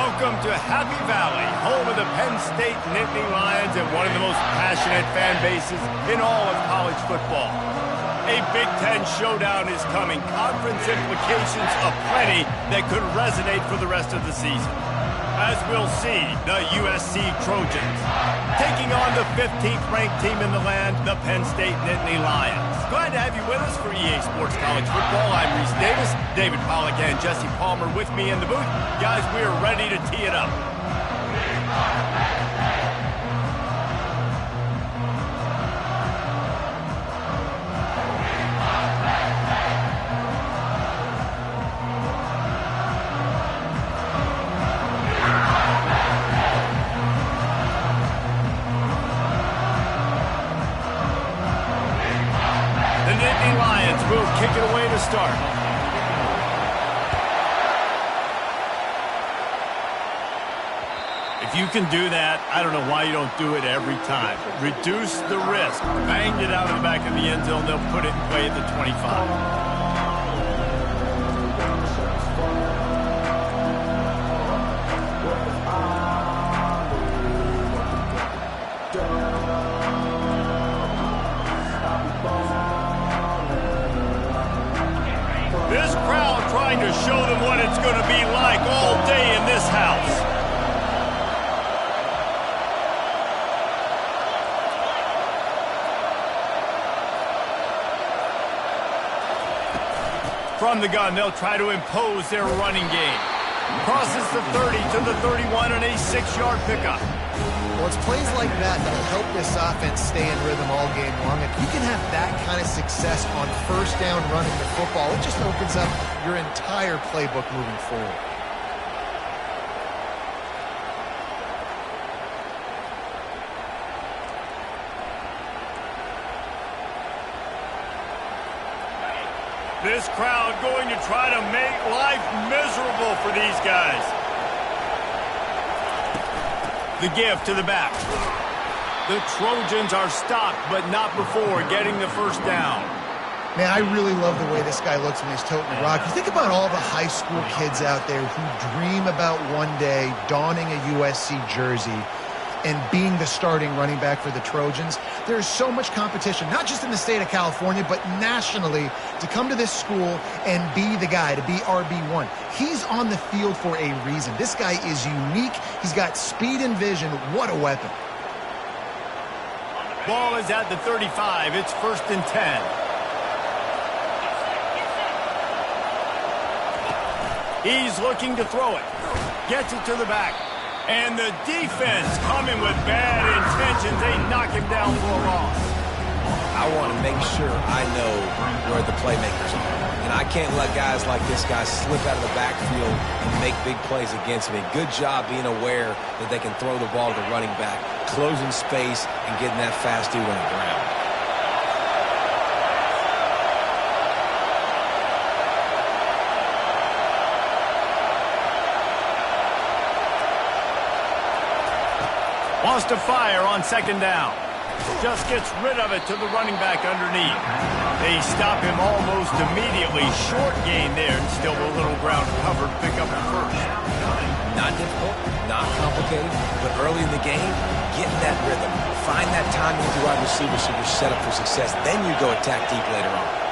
Welcome to Happy Valley, home of the Penn State Nittany Lions and one of the most passionate fan bases in all of college football. A Big Ten showdown is coming. Conference implications aplenty that could resonate for the rest of the season. As we'll see, the USC Trojans taking on the 15th ranked team in the land, the Penn State Nittany Lions. Glad to have you with us for EA Sports College Football. I'm Reese Davis, David Pollack and Jesse Palmer with me in the booth. Guys, we are ready to tee it up. Will kick it away to start. If you can do that, I don't know why you don't do it every time. Reduce the risk. Banged it out of the back of the end zone. They'll put it in play at the 25. This crowd trying to show them what it's going to be like all day in this house. From the gun, they'll try to impose their running game. Crosses the 30 to the 31 on a 6-yard pickup. Well, it's plays like that that'll help this offense stay in rhythm all game long. If you can have that kind of success on first down running the football, it just opens up your entire playbook moving forward. This crowd going to try to make life miserable for these guys. The give to the back. The Trojans are stopped, but not before getting the first down. Man, I really love the way this guy looks when he's toting the rock. You think about all the high school kids out there who dream about one day donning a USC jersey and being the starting running back for the Trojans. There's so much competition, not just in the state of California, but nationally, to come to this school and be the guy, to be RB1. He's on the field for a reason. This guy is unique. He's got speed and vision. What a weapon. Ball is at the 35. It's 1st and 10. He's looking to throw it. Gets it to the back. And the defense coming with bad intentions. They knock him down for a loss. I want to make sure I know where the playmakers are. And I can't let guys like this guy slip out of the backfield and make big plays against me. Good job being aware that they can throw the ball to the running back, closing space, and getting that fast dude on the ground. Wants to fire on 2nd down. Just gets rid of it to the running back underneath. They stop him almost immediately. Short gain there and still a little ground covered. Pick up the first. Not difficult, not complicated, but early in the game, get in that rhythm. Find that timing with the wide receiver so you're set up for success. Then you go attack deep later on.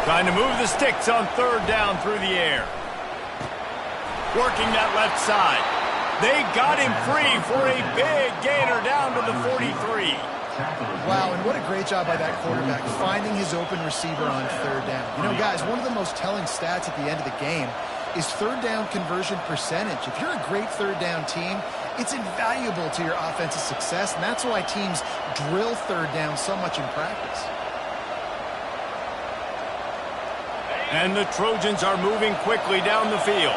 Trying to move the sticks on 3rd down through the air. Working that left side. They got him free for a big gainer down to the 43. Wow, and what a great job by that quarterback, finding his open receiver on 3rd down. You know, guys, one of the most telling stats at the end of the game is 3rd down conversion percentage. If you're a great 3rd down team, it's invaluable to your offensive success, and that's why teams drill 3rd down so much in practice. And the Trojans are moving quickly down the field.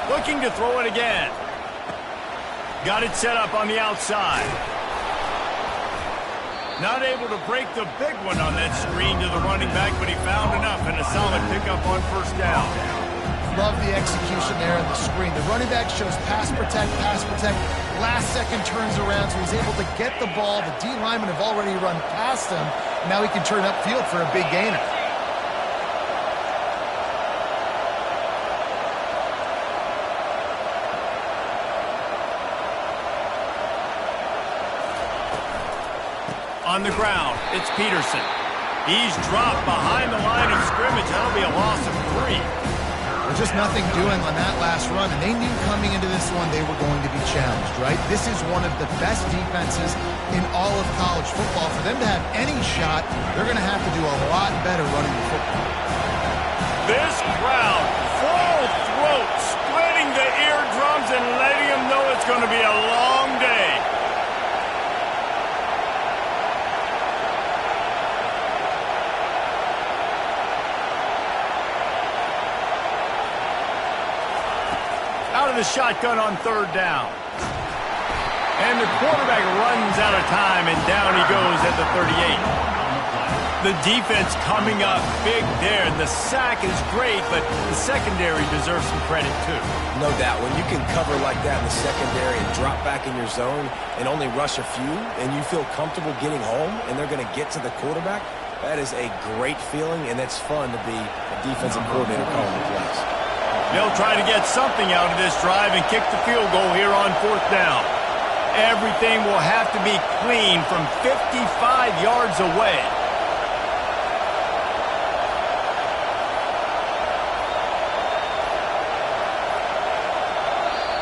Looking to throw it again. Got it set up on the outside. Not able to break the big one on that screen to the running back, but he found enough and a solid pickup on 1st down. Love the execution there on the screen. The running back shows pass protect, pass protect. Last second turns around, so he's able to get the ball. The D linemen have already run past him. Now he can turn upfield for a big gainer. On the ground, it's Peterson. He's dropped behind the line of scrimmage. That'll be a loss of 3. There's just nothing doing on that last run, and they knew coming into this one they were going to be challenged, right? This is one of the best defenses in all of college football. For them to have any shot, they're going to have to do a lot better running the football. This crowd, full throat, splitting the eardrums and letting them know it's going to be a long day. Out of the shotgun on 3rd down. And the quarterback runs out of time, and down he goes at the 38. The defense coming up big there. The sack is great, but the secondary deserves some credit too. No doubt. When you can cover like that in the secondary and drop back in your zone and only rush a few, and you feel comfortable getting home, and they're going to get to the quarterback, that is a great feeling, and it's fun to be a defensive coordinator calling the plays. They'll try to get something out of this drive and kick the field goal here on 4th down. Everything will have to be clean from 55 yards away.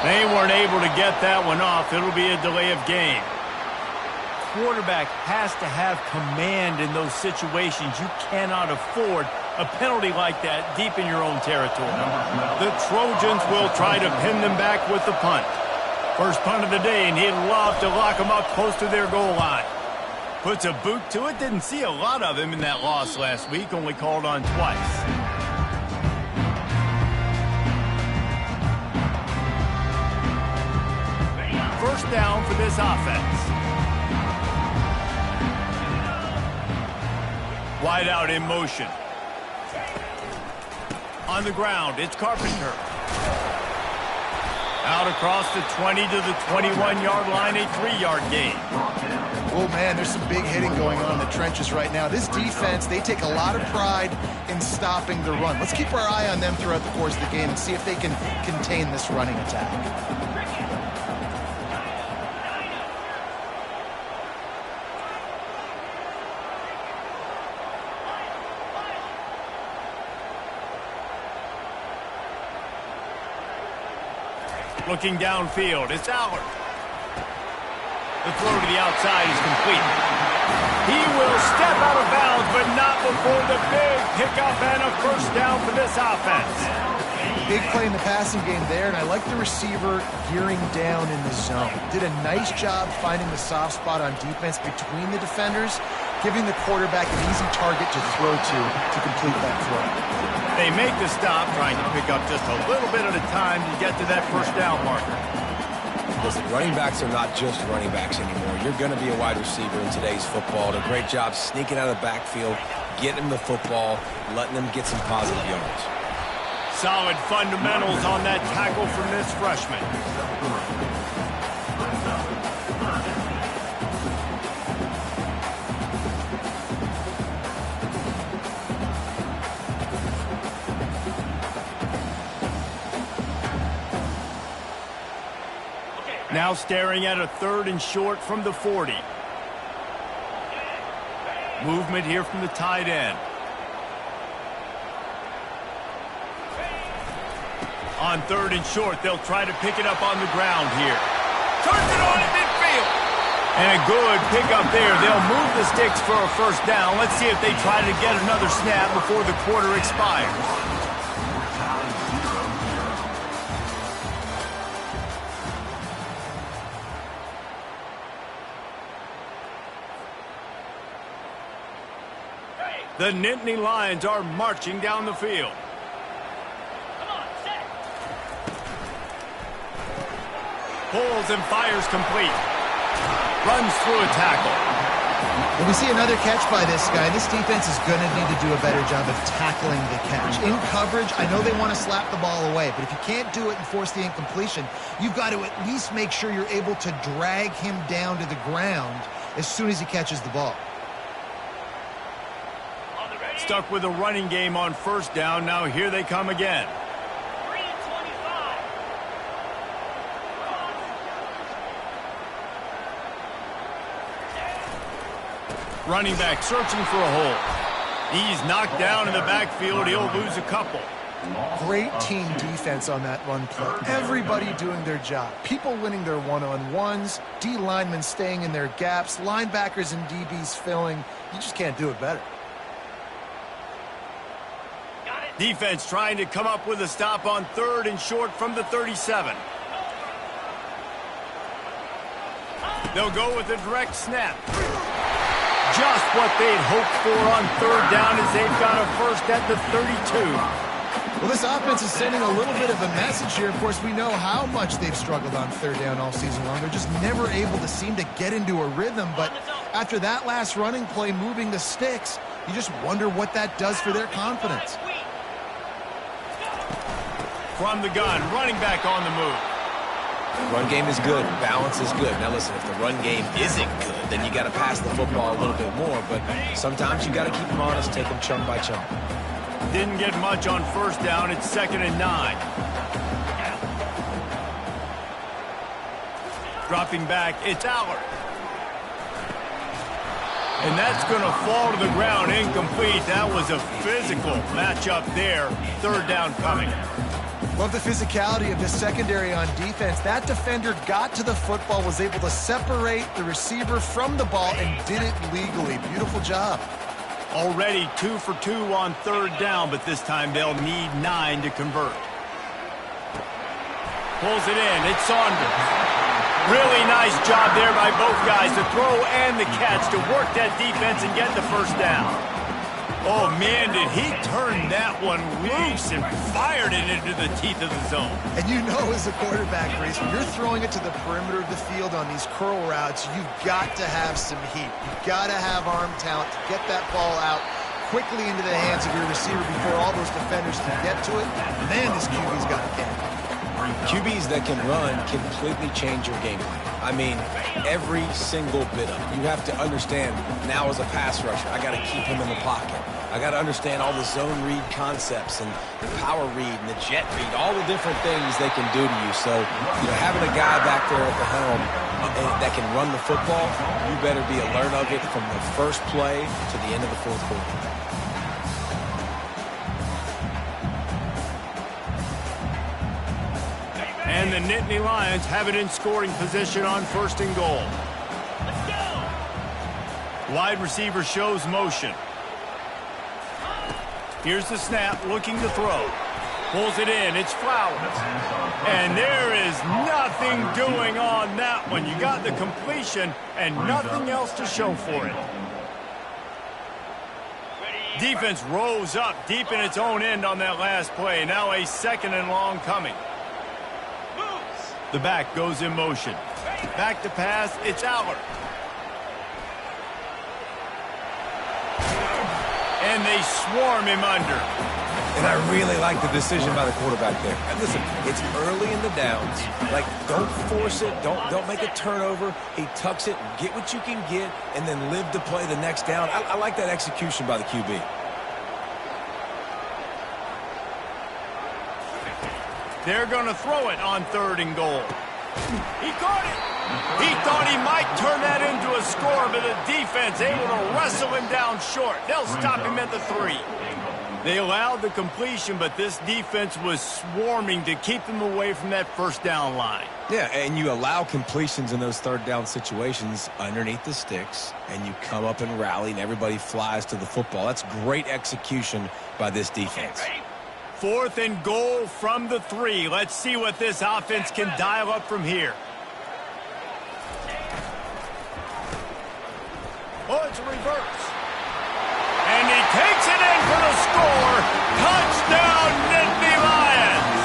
They weren't able to get that one off. It'll be a delay of game. Quarterback has to have command in those situations. You cannot afford a penalty like that deep in your own territory. The Trojans will try to pin them back with the punt. First punt of the day, and he'd love to lock them up close to their goal line. Puts a boot to it. Didn't see a lot of him in that loss last week. Only called on twice. First down for this offense. Wide out in motion. On the ground, it's Carpenter. Out across the 20 to the 21-yard line, a 3-yard gain. Oh, man, there's some big hitting going on in the trenches right now. This defense, they take a lot of pride in stopping the run. Let's keep our eye on them throughout the course of the game and see if they can contain this running attack. Looking downfield, it's Allard. The throw to the outside is complete. He will step out of bounds, but not before the big pickup and a first down for this offense. Big play in the passing game there, and I like the receiver gearing down in the zone. Did a nice job finding the soft spot on defense between the defenders, giving the quarterback an easy target to throw to complete that throw. They make the stop, trying to pick up just a little bit at a time to get to that first down marker. Listen, running backs are not just running backs anymore. You're going to be a wide receiver in today's football. Did a great job sneaking out of the backfield, getting them the football, letting them get some positive yards. Solid fundamentals on that tackle from this freshman. Now staring at a 3rd and short from the 40. Movement here from the tight end. On 3rd and short, they'll try to pick it up on the ground here. Turns it on at midfield. And a good pickup there. They'll move the sticks for a first down. Let's see if they try to get another snap before the quarter expires. The Nittany Lions are marching down the field. Pulls and fires complete. Runs through a tackle. And we see another catch by this guy. This defense is going to need to do a better job of tackling the catch. In coverage, I know they want to slap the ball away, but if you can't do it and force the incompletion, you've got to at least make sure you're able to drag him down to the ground as soon as he catches the ball. Stuck with a running game on first down. Now here they come again. Running back searching for a hole. He's knocked down in the backfield. He'll lose a couple. Great team defense on that run play. Everybody doing their job. People winning their one-on-ones, D linemen staying in their gaps, linebackers and DBs filling. You just can't do it better. Defense trying to come up with a stop on 3rd and short from the 37. They'll go with a direct snap. Just what they'd hoped for on 3rd down as they've got a first at the 32. Well, this offense is sending a little bit of a message here. Of course, we know how much they've struggled on 3rd down all season long. They're just never able to seem to get into a rhythm. But after that last running play moving the sticks, you just wonder what that does for their confidence. From the gun, running back on the move. Run game is good. Balance is good. Now listen, if the run game isn't good, then you got to pass the football a little bit more. But sometimes you got to keep them honest, take them chunk by chunk. Didn't get much on 1st down. It's 2nd and 9. Dropping back, it's Allard. And that's going to fall to the ground incomplete. That was a physical matchup there. 3rd down coming. Love the physicality of this secondary on defense. That defender got to the football, was able to separate the receiver from the ball, and did it legally. Beautiful job. Already 2 for 2 on 3rd down, but this time they'll need 9 to convert. Pulls it in. It's Saunders. Really nice job there by both guys, the throw and the catch, to work that defense and get the first down. Oh, man, did he turn that one loose and fired it into the teeth of the zone. And you know, as a quarterback, Grace, when you're throwing it to the perimeter of the field on these curl routes, you've got to have some heat. You've got to have arm talent to get that ball out quickly into the hands of your receiver before all those defenders can get to it. Man, this QB's got a can. QBs that can run completely change your game plan. I mean, every single bit of it. You have to understand, now as a pass rusher, I got to keep him in the pocket. I got to understand all the zone read concepts and the power read and the jet read, all the different things they can do to you. So, you know, having a guy back there at the helm that can run the football, you better be alert of it from the first play to the end of the 4th quarter. And the Nittany Lions have it in scoring position on 1st and goal. Let's go. Wide receiver shows motion. Here's the snap, looking to throw. Pulls it in, it's Flowers. And there is nothing doing on that one. You got the completion and nothing else to show for it. Defense rose up deep in its own end on that last play. Now a 2nd and long coming. The back goes in motion. Back to pass, it's Allard. And they swarm him under. And I really like the decision by the quarterback there. And listen, it's early in the downs. Like, don't force it. Don't make a turnover. He tucks it, get what you can get, and then live to play the next down. I like that execution by the QB. They're going to throw it on 3rd and goal. He caught it. He thought he might turn that into a score, but the defense able to wrestle him down short. They'll stop him at the 3. They allowed the completion, but this defense was swarming to keep them away from that 1st down line. Yeah, and you allow completions in those 3rd down situations underneath the sticks, and you come up and rally, and everybody flies to the football. That's great execution by this defense. 4th and goal from the 3. Let's see what this offense can dial up from here. Oh, it's a reverse. And he takes it in for the score. Touchdown, Nittany Lions.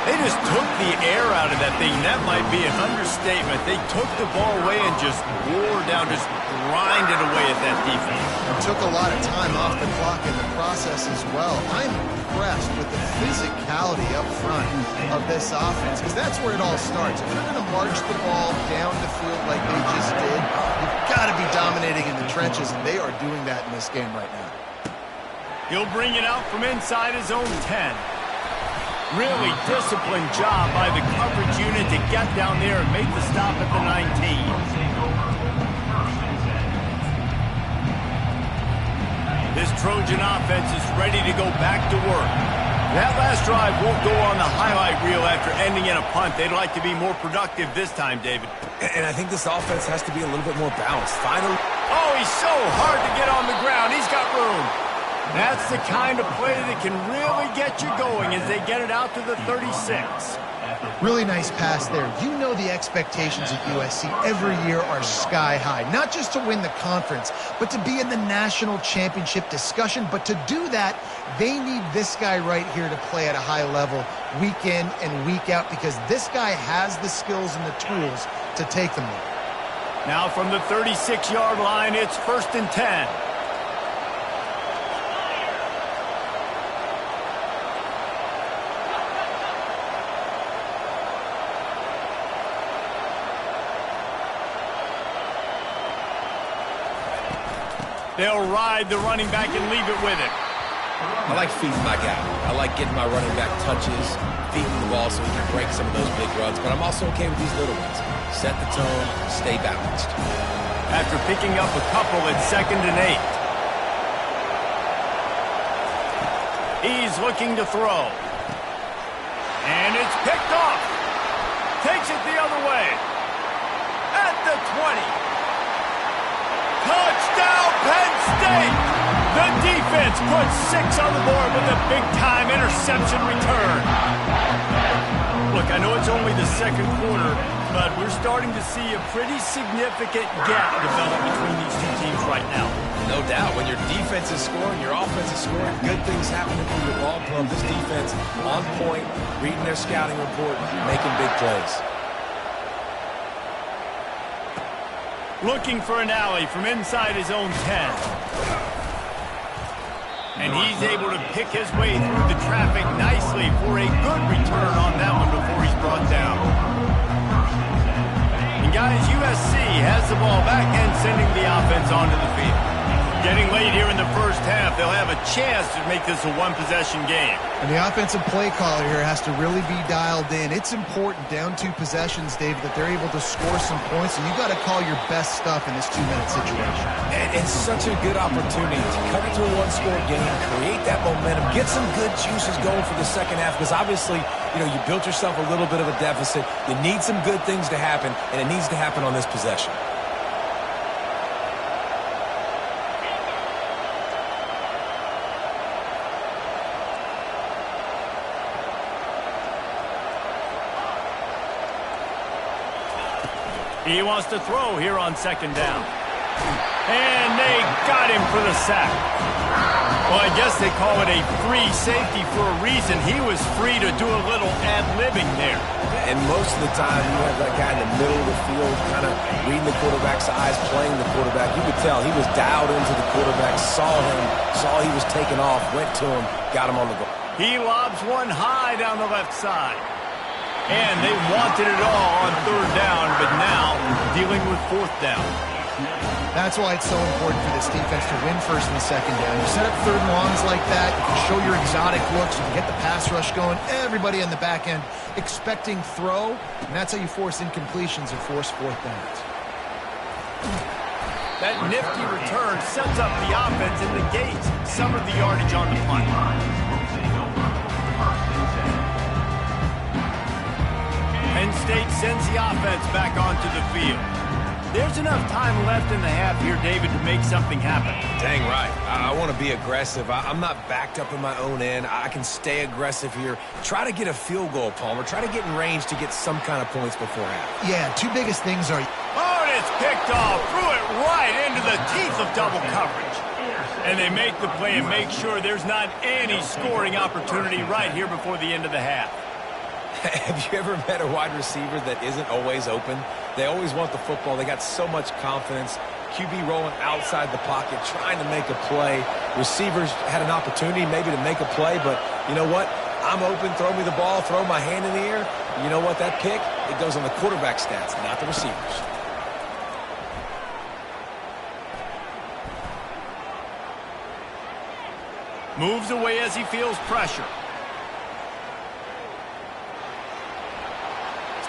They just took the air out of that thing. That might be an understatement. They took the ball away and just wore down, just grinded away at that defense. And took a lot of time off the clock in the process as well. I'm impressed with the physicality up front of this offense, because that's where it all starts. If you're going to march the ball down the field like they just did, you've got to be dominating in the trenches, and they are doing that in this game right now. He'll bring it out from inside his own 10. Really disciplined job by the coverage unit to get down there and make the stop at the 19. This Trojan offense is ready to go back to work. That last drive won't go on the highlight reel after ending in a punt. They'd like to be more productive this time, David. And I think this offense has to be a little bit more balanced. Finally. Oh, he's so hard to get on the ground. He's got room. That's the kind of play that can really get you going as they get it out to the 36. Really nice pass there. You know the expectations at USC every year are sky high. Not just to win the conference, but to be in the national championship discussion. But to do that, they need this guy right here to play at a high level week in and week out, because this guy has the skills and the tools to take them there. Now from the 36-yard line, it's 1st and 10. They'll ride the running back and leave it with him. I like feeding my guy. I like getting my running back touches, feeding the ball so he can break some of those big runs, but I'm also okay with these little ones. Set the tone, stay balanced. After picking up a couple, it's 2nd and 8. He's looking to throw. And it's picked off. Takes it the other way. At the 20. Touchdown, Penn State! The defense puts 6 on the board with a big-time interception return. Look, I know it's only the second quarter, but we're starting to see a pretty significant gap develop between these two teams right now. No doubt. When your defense is scoring, your offense is scoring, good things happening for your ball club. This defense on point, reading their scouting report, making big plays. Looking for an alley from inside his own 10. And he's able to pick his way through the traffic nicely for a good return on that one before he's brought down. And guys, USC has the ball back and sending the offense onto the field. Getting late here in the first half, they'll have a chance to make this a one-possession game. And the offensive play caller here has to really be dialed in. It's important, down 2 possessions, David, that they're able to score some points, and you got to call your best stuff in this 2-minute situation. And it's such a good opportunity to cut into a one-score game, create that momentum, get some good juices going for the second half, because obviously, you built yourself a little bit of a deficit. You need some good things to happen, and it needs to happen on this possession. He wants to throw here on 2nd down. And they got him for the sack. Well, I guess they call it a free safety for a reason. He was free to do a little ad-libbing there. And most of the time, you have that guy in the middle of the field kind of reading the quarterback's eyes, playing the quarterback. You could tell he was dialed into the quarterback, saw he was taking off, went to him, got him on the goal. He lobs one high down the left side. And they wanted it all on 3rd down, but now dealing with 4th down. That's why it's so important for this defense to win 1st and 2nd down. You set up 3rd and longs like that, you can show your exotic looks, you can get the pass rush going, everybody on the back end expecting throw, and that's how you force incompletions and force 4th downs. That nifty return sets up the offense and negates some of the yardage on the punt. Penn State sends the offense back onto the field. There's enough time left in the half here, David, to make something happen. Dang right. I want to be aggressive. I'm not backed up in my own end. I can stay aggressive here. Try to get a field goal, Palmer. Try to get in range to get some kind of points before half. Yeah, 2 biggest things are... Oh, and it's picked off. Threw it right into the teeth of double coverage. And they make the play and make sure there's not any scoring opportunity right here before the end of the half. Have you ever met a wide receiver that isn't always open? They always want the football. They got so much confidence. QB rolling outside the pocket, trying to make a play. Receivers had an opportunity maybe to make a play, but you know what? I'm open, throw me the ball, throw my hand in the air. You know what? That pick, it goes on the quarterback stats, not the receivers. Moves away as he feels pressure.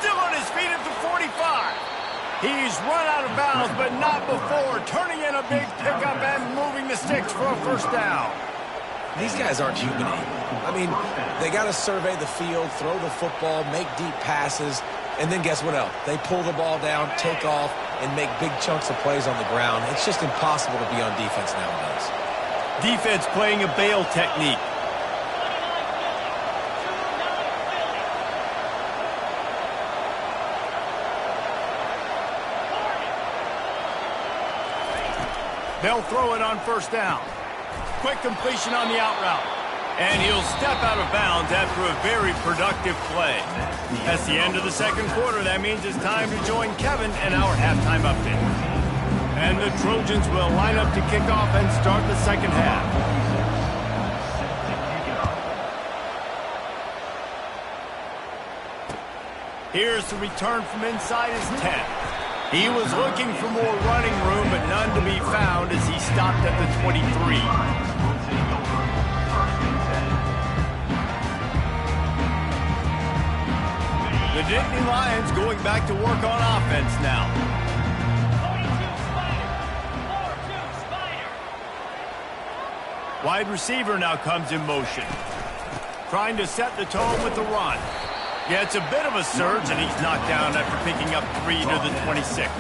Still on his feet at the 45. He's run out of bounds, but not before turning in a big pickup and moving the sticks for a first down. These guys aren't human. I mean, they got to survey the field, throw the football, make deep passes, and then guess what else? They pull the ball down, take off, and make big chunks of plays on the ground. It's just impossible to be on defense nowadays. Defense playing a bail technique. They'll throw it on first down. Quick completion on the out route. And he'll step out of bounds after a very productive play. That's the end of the second quarter. That means it's time to join Kevin and our halftime update. And the Trojans will line up to kick off and start the second half. Here's the return from inside his 10. He was looking for more running room, but none to be found as he stopped at the 23. The Nittany Lions going back to work on offense now. Wide receiver now comes in motion. Trying to set the tone with the run. Yeah, it's a bit of a surge, and he's knocked down after picking up 3 to the 26.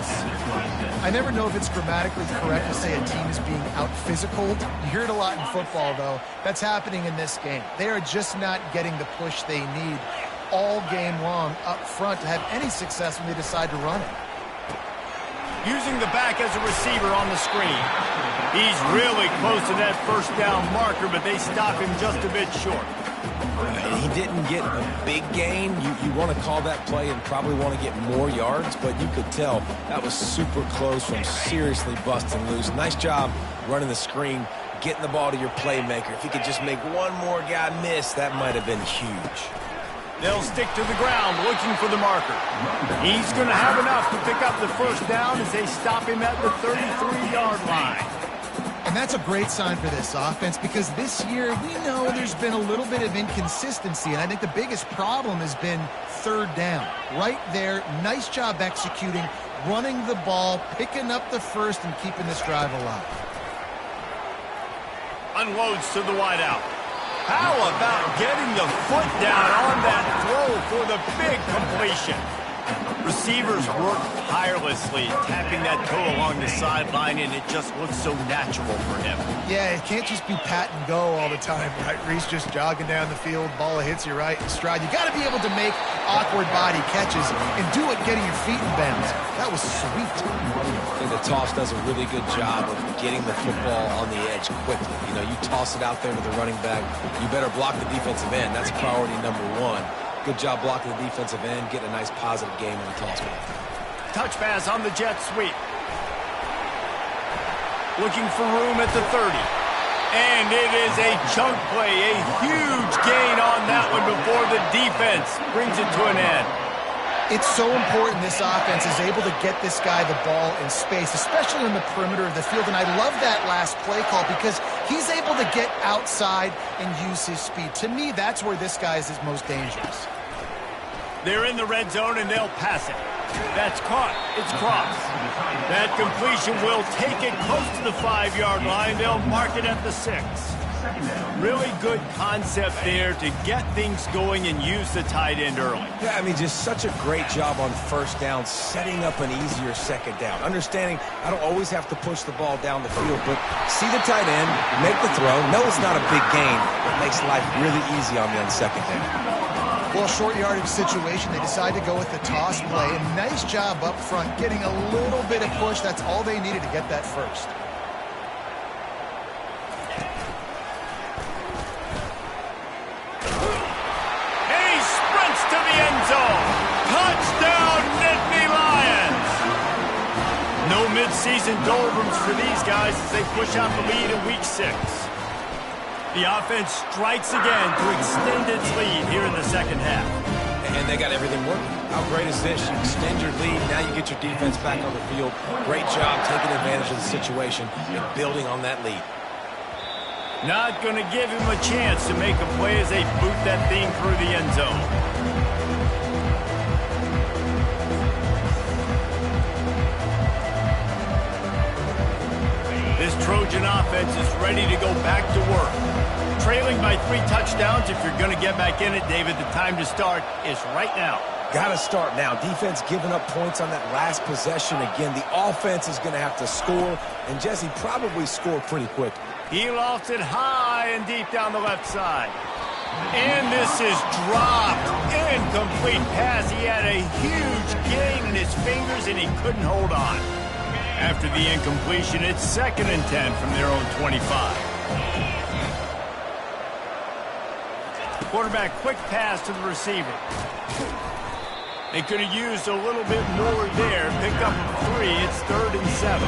I never know if it's grammatically correct to say a team is being out-physicaled. You hear it a lot in football, though. That's happening in this game. They are just not getting the push they need all game long up front to have any success when they decide to run it. Using the back as a receiver on the screen. He's really close to that first down marker, but they stop him just a bit short. He didn't get a big gain. You want to call that play and probably want to get more yards, but you could tell that was super close from seriously busting loose. Nice job running the screen, getting the ball to your playmaker. If you could just make one more guy miss, that might have been huge. They'll stick to the ground looking for the marker. He's going to have enough to pick up the first down as they stop him at the 33-yard line. And that's a great sign for this offense because this year we know there's been a little bit of inconsistency, and I think the biggest problem has been third down. Right there, nice job executing, running the ball, picking up the first, and keeping this drive alive. Unloads to the wideout. How about getting the foot down on that throw for the big completion? Receivers work tirelessly, tapping that toe along the sideline, and it just looks so natural for him. Yeah, it can't just be pat and go all the time, right? Reese just jogging down the field, ball hits you right in stride. You got to be able to make awkward body catches and do it getting your feet in bounds. That was sweet. I think the toss does a really good job of getting the football on the edge quickly. You know, you toss it out there to the running back, you better block the defensive end. That's priority number one. Good job blocking the defensive end, getting a nice positive game on the toss back. Touch pass on the jet sweep. Looking for room at the 30. And it is a chunk play, a huge gain on that one before the defense brings it to an end. It's so important this offense is able to get this guy the ball in space, especially on the perimeter of the field. And I love that last play call because he's able to get outside and use his speed. To me, that's where this guy is his most dangerous. They're in the red zone, and they'll pass it. That's caught. It's crossed. That completion will take it close to the 5-yard line. They'll mark it at the 6. Really good concept there to get things going and use the tight end early. Yeah, I mean, just such a great job on first down, setting up an easier second down. Understanding I don't always have to push the ball down the field, but see the tight end, make the throw. No, it's not a big gain, but it makes life really easy on me on second down. Well, short yardage situation, they decide to go with the toss play. And nice job up front, getting a little bit of push. That's all they needed to get that first. And he sprints to the end mid-season doldrums for these guys as they push out the lead in Week 6. The offense strikes again to extend its lead here in the second half. And they got everything working. How great is this? You extend your lead, now you get your defense back on the field. Great job taking advantage of the situation and building on that lead. Not going to give him a chance to make a play as they boot that thing through the end zone. This Trojan offense is ready to go back to work. Trailing by 3 touchdowns, if you're going to get back in it, David, the time to start is right now. Got to start now. Defense giving up points on that last possession. Again, the offense is going to have to score, and Jesse probably score pretty quick. He lofts it high and deep down the left side. And this is dropped. Incomplete pass. He had a huge gain in his fingers, and he couldn't hold on. After the incompletion, it's 2nd and 10 from their own 25. Quarterback quick pass to the receiver. They could have used a little bit more there. Pick up 3. It's 3rd and 7.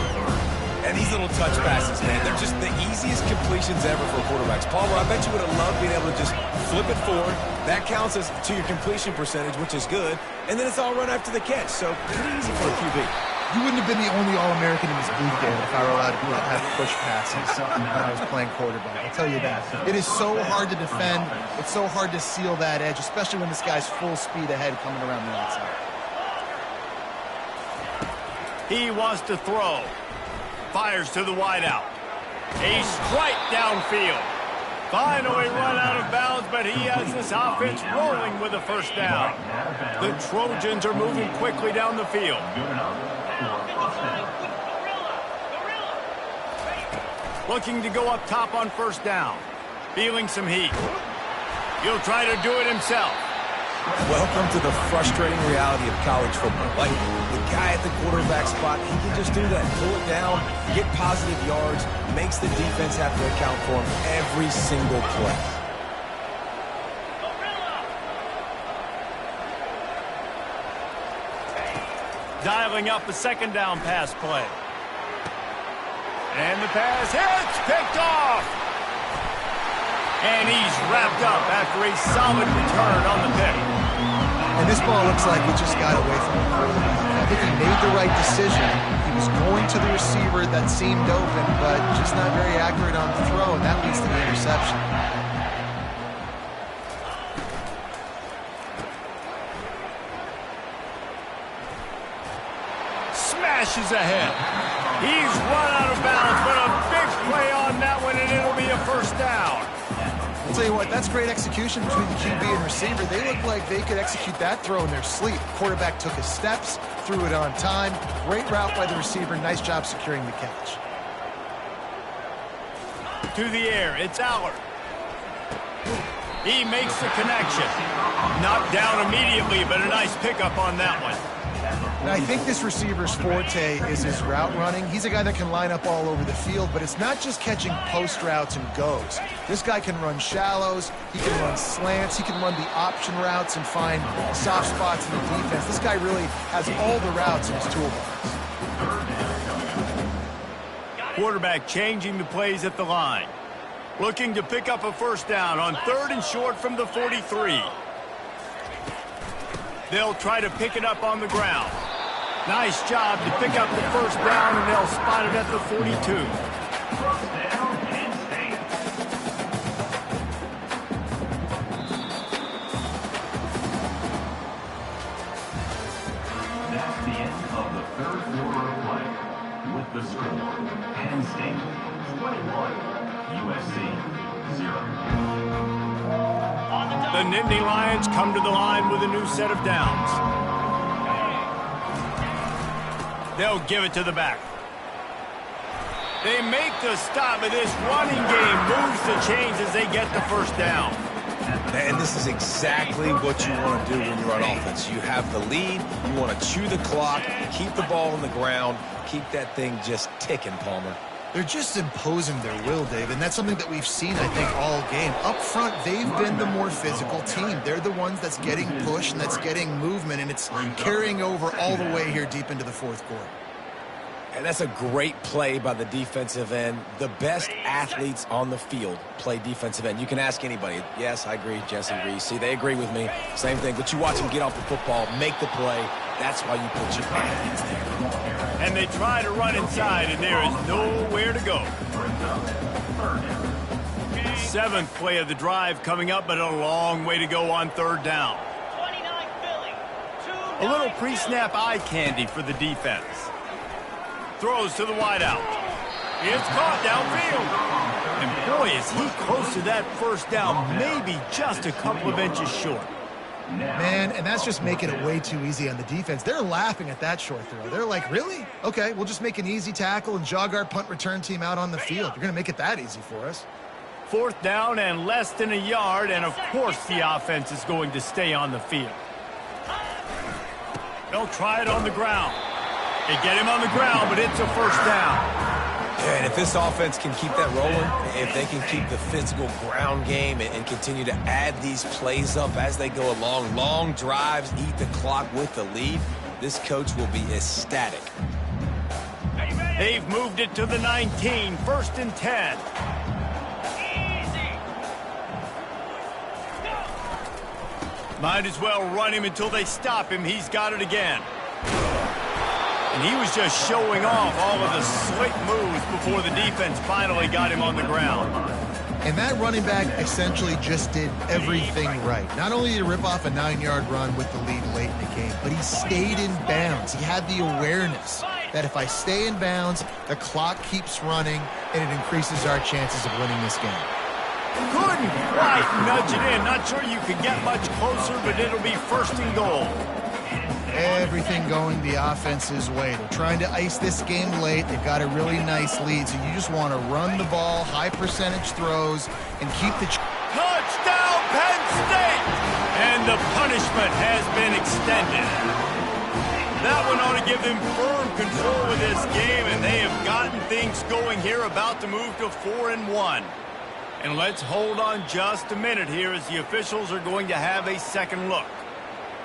And these little touch passes, man, they're just the easiest completions ever for quarterbacks. Palmer, I bet you would have loved being able to just flip it forward. That counts as to your completion percentage, which is good. And then it's all run after the catch. So pretty easy for a QB. You wouldn't have been the only All-American in this booth, David, if I were allowed to have push passes when I was playing quarterback. I'll tell you that. It is so hard to defend. It's so hard to seal that edge, especially when this guy's full speed ahead coming around the outside. He wants to throw. Fires to the wideout. A strike downfield. Finally run out of bounds, but he has this offense rolling with a first down. The Trojans are moving quickly down the field. Looking to go up top on first down. Feeling some heat. He'll try to do it himself. Welcome to the frustrating reality of college football. Like, the guy at the quarterback spot, he can just do that. Pull it down, get positive yards, makes the defense have to account for him every single play. Dialing up a 2nd down pass play. And the pass hits, picked off. And he's wrapped up after a solid return on the pick. And this ball looks like we just got away from the quarterback. I think he made the right decision. He was going to the receiver that seemed open, but just not very accurate on the throw, and that leads to the interception. Smashes ahead. He's run out of bounds, but a big play on that one, and it'll be a first down. I'll tell you what, that's great execution between the QB and receiver. They look like they could execute that throw in their sleep. Quarterback took his steps, threw it on time. Great route by the receiver. Nice job securing the catch. To the air, it's Allard. He makes the connection. Knocked down immediately, but a nice pickup on that one. And I think this receiver's forte is his route running. He's a guy that can line up all over the field, but it's not just catching post routes and goes. This guy can run shallows, he can run slants, he can run the option routes and find soft spots in the defense. This guy really has all the routes in his toolbox. Quarterback changing the plays at the line. Looking to pick up a first down on 3rd and short from the 43. They'll try to pick it up on the ground. Nice job to pick up the first down, and they'll spot it at the 42. That's the end of the 3rd quarter of play. With the score, Penn State 21, USC 0. The Nittany Lions come to the line with a new set of downs. They'll give it to the back. They make the stop, but this running game moves the chains as they get the first down. And this is exactly what you want to do when you're on offense. You have the lead, you want to chew the clock, keep the ball on the ground, keep that thing just ticking, Palmer. They're just imposing their will, Dave, and that's something that we've seen, I think, all game. Up front, they've been the more physical team. They're the ones that's getting pushed and that's getting movement, and it's carrying over all the way here deep into the 4th quarter. And that's a great play by the defensive end. The best athletes on the field play defensive end. You can ask anybody. Yes, I agree. Jesse agrees. See, they agree with me. Same thing. But you watch them get off the football, make the play. That's why you put your athletes there. And they try to run inside, and there is nowhere to go. 7th play of the drive coming up, but a long way to go on 3rd down. A little pre-snap eye candy for the defense. Throws to the wideout. It's caught downfield. And boy, is he close to that 1st down, maybe just a couple of inches short. Man, and that's just making it way too easy on the defense. They're laughing at that short throw. They're like, really? Okay, we'll just make an easy tackle and jog our punt return team out on the field. You're going to make it that easy for us. 4th down and less than a yard, and of course the offense is going to stay on the field. They'll try it on the ground. They get him on the ground, but it's a 1st down. Yeah, and if this offense can keep that rolling, if they can keep the physical ground game and continue to add these plays up as they go along, long drives, eat the clock with the lead, this coach will be ecstatic. They've moved it to the 19, 1st and 10. Might as well run him until they stop him. He's got it again. And he was just showing off all of the slick moves before the defense finally got him on the ground. And that running back essentially just did everything right. Not only did he rip off a 9-yard run with the lead late in the game, but he stayed in bounds. He had the awareness that if I stay in bounds, the clock keeps running, and it increases our chances of winning this game. Couldn't quite nudge it in. Not sure you could get much closer, but it'll be 1st and goal. Everything going the offense's way. They're trying to ice this game late. They've got a really nice lead, so you just want to run the ball, high percentage throws, and keep the... Touchdown, Penn State! And the punishment has been extended. That one ought to give them firm control of this game, and they have gotten things going here, about to move to 4-1. And let's hold on just a minute here as the officials are going to have a second look.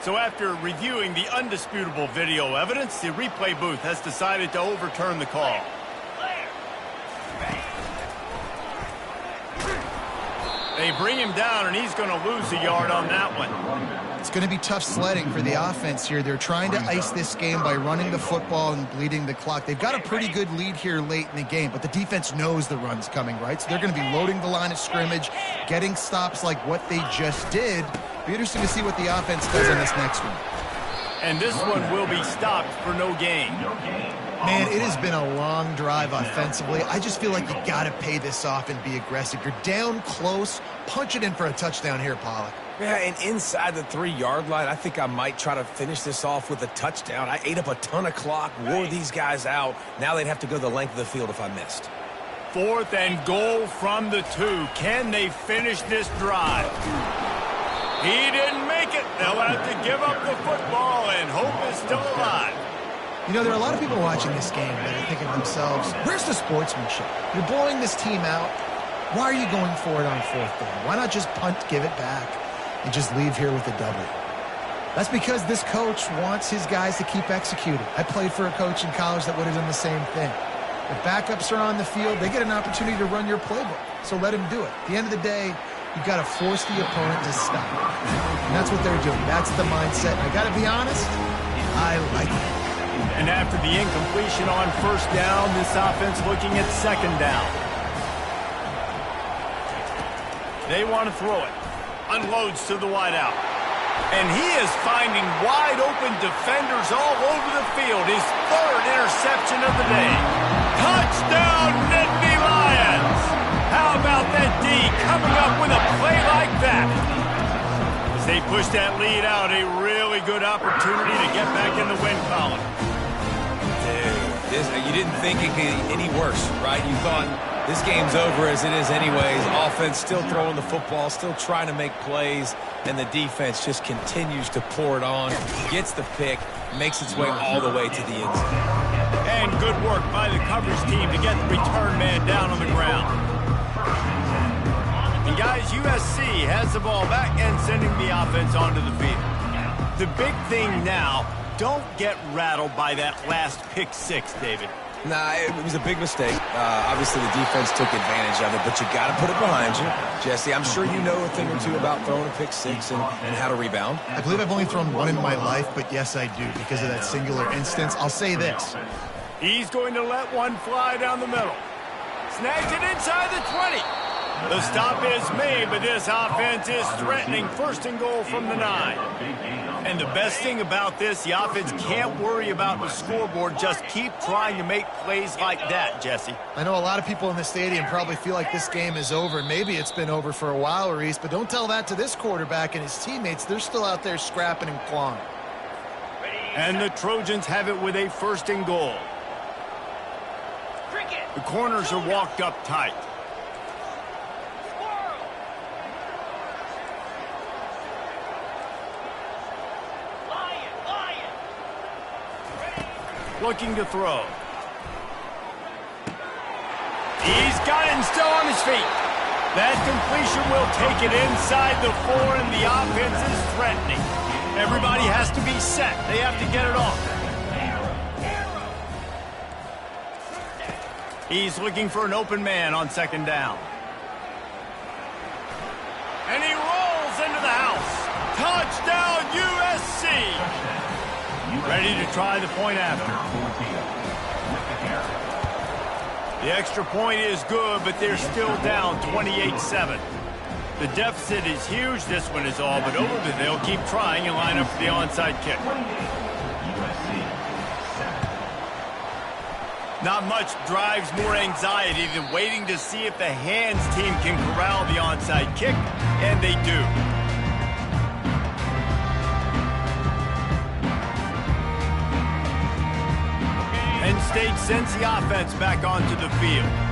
So after reviewing the undisputable video evidence, the replay booth has decided to overturn the call. They bring him down, and he's going to lose a yard on that one. It's going to be tough sledding for the offense here. They're trying to ice this game by running the football and bleeding the clock. They've got a pretty good lead here late in the game, but the defense knows the run's coming, right? So they're going to be loading the line of scrimmage, getting stops like what they just did. Be interesting to see what the offense does on this next one. And this one will be stopped for no gain. Man, it has been a long drive offensively. I just feel like you got to pay this off and be aggressive. You're down close. Punch it in for a touchdown here, Pollack. Yeah, and inside the 3-yard line, I think I might try to finish this off with a touchdown. I ate up a ton of clock, wore these guys out. Now they'd have to go the length of the field if I missed. 4th and goal from the 2. Can they finish this drive? He didn't make it. They'll have to give up the football, and hope is still alive. You know, there are a lot of people watching this game that are thinking to themselves, where's the sportsmanship? You're blowing this team out. Why are you going for it on 4th down? Why not just punt, give it back, and just leave here with a W? That's because this coach wants his guys to keep executing. I played for a coach in college that would have done the same thing. If backups are on the field, they get an opportunity to run your playbook, so let him do it. At the end of the day, you've got to force the opponent to stop. And that's what they're doing. That's the mindset. And I got to be honest, I like it. And after the incompletion on 1st down, this offense looking at 2nd down. They want to throw it. Unloads to the wideout. And he is finding wide open defenders all over the field. His 3rd interception of the day. Touchdown, Nittany Lions! How about that D coming up with a play like that? As they push that lead out, a really good opportunity to get back in the win column. You didn't think it could get any worse, right? You thought this game's over as it is anyways. Offense still throwing the football, still trying to make plays, and the defense just continues to pour it on, gets the pick, makes its way all the way to the end zone. And good work by the coverage team to get the return man down on the ground. And guys, USC has the ball back and sending the offense onto the field. The big thing now, don't get rattled by that last pick 6, David. Nah, it was a big mistake. Obviously, the defense took advantage of it, but you got to put it behind you. Jesse, I'm sure you know a thing or two about throwing a pick six and how to rebound. I believe I've only thrown one in my life, but yes, I do, because of that singular instance. I'll say this. He's going to let one fly down the middle. Snags it inside the 20. The stop is made, but this offense is threatening 1st and goal from the 9. And the best thing about this, the offense can't worry about the scoreboard. Just keep trying to make plays like that, Jesse. I know a lot of people in the stadium probably feel like this game is over. Maybe it's been over for a while, Reese, but don't tell that to this quarterback and his teammates. They're still out there scrapping and clawing. And the Trojans have it with a 1st and goal. The corners are walked up tight. Looking to throw. He's got it and still on his feet. That completion will take it inside the 4, and the offense is threatening. Everybody has to be set. They have to get it off. He's looking for an open man on 2nd down. And he rolls into the house. Touchdown, USC! Ready to try the point after. The extra point is good, but they're still down 28-7. The deficit is huge. This one is all but over, but they'll keep trying and line up for the onside kick. Not much drives more anxiety than waiting to see if the hands team can corral the onside kick, and they do. Penn State sends the offense back onto the field.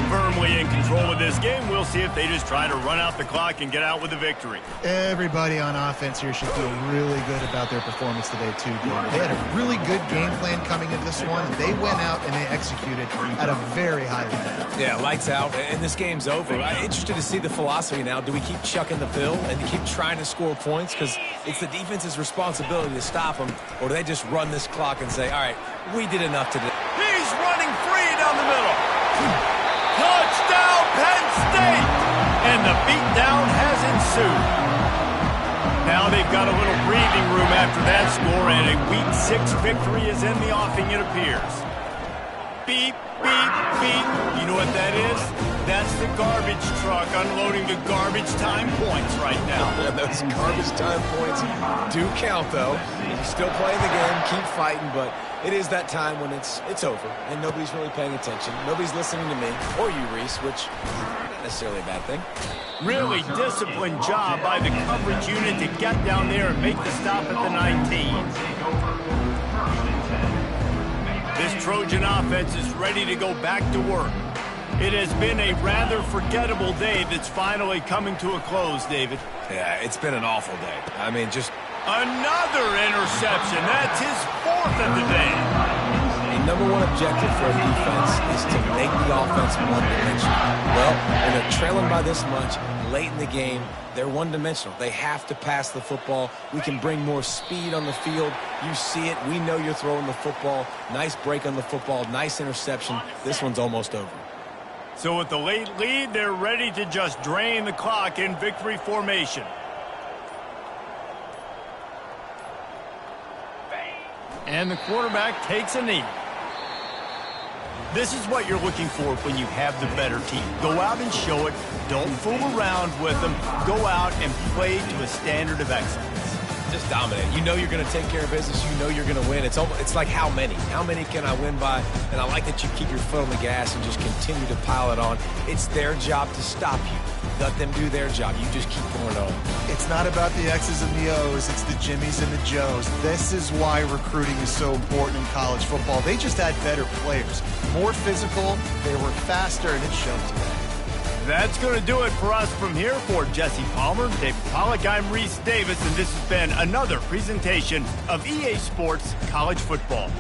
Firmly in control of this game. We'll see if they just try to run out the clock and get out with a victory. Everybody on offense here should feel really good about their performance today, too, David. They had a really good game plan coming into this one. They went out and they executed at a very high level. Yeah, lights out, and this game's over. I'm interested to see the philosophy now. Do we keep chucking the pill and keep trying to score points? Because it's the defense's responsibility to stop them, or do they just run this clock and say, all right, we did enough today? He's running free down the middle. Touchdown, Penn State! And the beatdown has ensued. Now they've got a little breathing room after that score, and a Week 6 victory is in the offing, it appears. Beep, beep, beep. You know what that is? That's the garbage truck unloading the garbage time points right now. Those garbage time points do count, though. You're still playing the game, keep fighting, but it is that time when it's over, and nobody's really paying attention. Nobody's listening to me, or you, Reese, which isn't necessarily a bad thing. Really disciplined job by the coverage unit to get down there and make the stop at the 19. This Trojan offense is ready to go back to work. It has been a rather forgettable day that's finally coming to a close, David. Yeah, it's been an awful day. I mean, just another interception. That's his 4th of the day. The #1 objective for a defense is to make the offense one-dimensional. Well, when they're trailing by this much late in the game, they're one-dimensional. They have to pass the football. We can bring more speed on the field. You see it. We know you're throwing the football. Nice break on the football. Nice interception. This one's almost over. So with the late lead, they're ready to just drain the clock in victory formation. And the quarterback takes a knee. This is what you're looking for when you have the better team. Go out and show it. Don't fool around with them. Go out and play to a standard of excellence. Just dominate. You know you're going to take care of business. You know you're going to win. It's like how many? How many can I win by? And I like that you keep your foot on the gas and just continue to pile it on. It's their job to stop you. Let them do their job. You just keep going on. It's not about the X's and the O's. It's the Jimmies and the Joes. This is why recruiting is so important in college football. They just had better players. More physical, they were faster, and it showed today. That's going to do it for us from here. For Jesse Palmer, David Pollack, I'm Reese Davis, and this has been another presentation of EA Sports College Football.